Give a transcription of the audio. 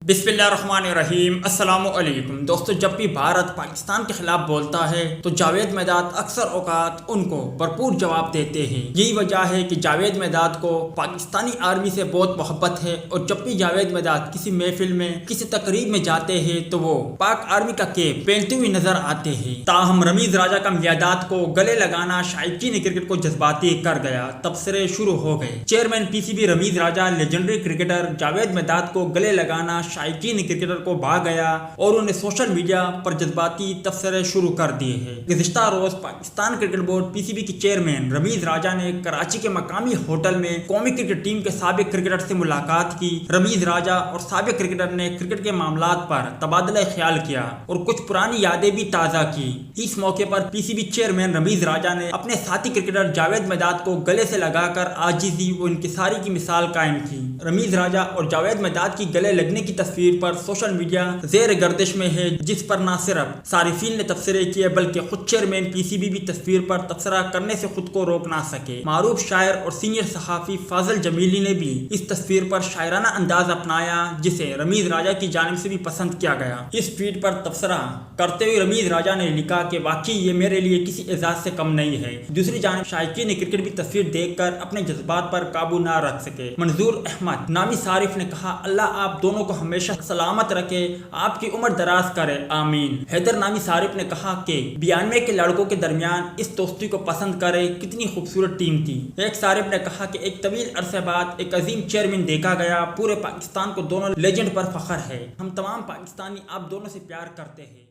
बिस्मिल्लाहिर्रहमानिर्रहीम। अस्सलाम वालेकुम दोस्तों, जब भी भारत पाकिस्तान के खिलाफ बोलता है तो जावेद मेदाद अक्सर औकात उनको भरपूर जवाब देते हैं। यही वजह है कि जावेद मेदाद को पाकिस्तानी आर्मी से बहुत मोहब्बत है और जब भी जावेद मेदाद किसी महफिल में किसी तकरीब में जाते हैं तो वो पाक आर्मी का कैप पहनते हुए नजर आते हैं। ताहम रमीज राजा का मियादाद को गले लगाना शायकीन क्रिकेट को जज्बाती कर गया। तबसरे शुरू हो गए। चेयरमैन पीसीबी रमीज राजा लेजेंडरी क्रिकेटर जावेद मेदाद को गले लगाना शायकीन क्रिकेटर को भाग गया और उन्हें सोशल मीडिया पर जज्बाती तबसरे शुरू कर दिए हैं। गुज़िश्ता रोज पाकिस्तान क्रिकेट बोर्ड पीसीबी के चेयरमैन रमीज राजा ने कराची के मकामी होटल में कौमी क्रिकेट टीम के साबिक क्रिकेटर से मुलाकात की। रमीज राजा और साबिक क्रिकेटर ने क्रिकेट के मामलात पर तबादला ख्याल किया और कुछ पुरानी यादें भी ताज़ा की। इस मौके पर पीसीबी चेयरमैन रमीज राजा ने अपने साथी क्रिकेटर जावेद मेदाद को गले से लगाकर आजिज़ी व इंकिसारी की मिसाल कायम की। रमीज राजा और जावेद मेदाद की गले लगने की तस्वीर पर सोशल मीडिया ज़ेर गर्दिश में है, जिस पर न सिर्फ सारिफीन ने तबसरे किए बल्कि खुद चेयरमैन पीसीबी भी तस्वीर पर तबसरा करने से खुद को रोक ना सके। मारूफ शायर और सीनियर सहाफ़ी फाजिल जमीली ने भी इस तस्वीर पर शायराना अंदाज अपनाया, जिसे रमीज राजा की जानिब से भी पसंद किया गया। इस ट्वीट पर तबसरा करते हुए रमीज राजा ने लिखा कि वाकई ये मेरे लिए किसी एजाज से कम नहीं है। दूसरी जानिब शायकीन क्रिकेट भी तस्वीर देखकर अपने जज्बात पर काबू ना रख सके। मंजूर अहमद नामी सारिफ ने कहा, अल्लाह आप दोनों को हमेशा सलामत रखे, आपकी उम्र दराज करे, आमीन। हैदर नामी सारिफ ने कहा कि 92 के लड़कों के दरमियान इस दोस्ती को पसंद करे, कितनी खूबसूरत टीम थी। एक सारिफ ने कहा कि एक तवील अरसे बाद एक अजीम चेयरमैन देखा गया, पूरे पाकिस्तान को दोनों लेजेंड पर फख्र है। हम तमाम पाकिस्तानी आप दोनों से प्यार करते हैं।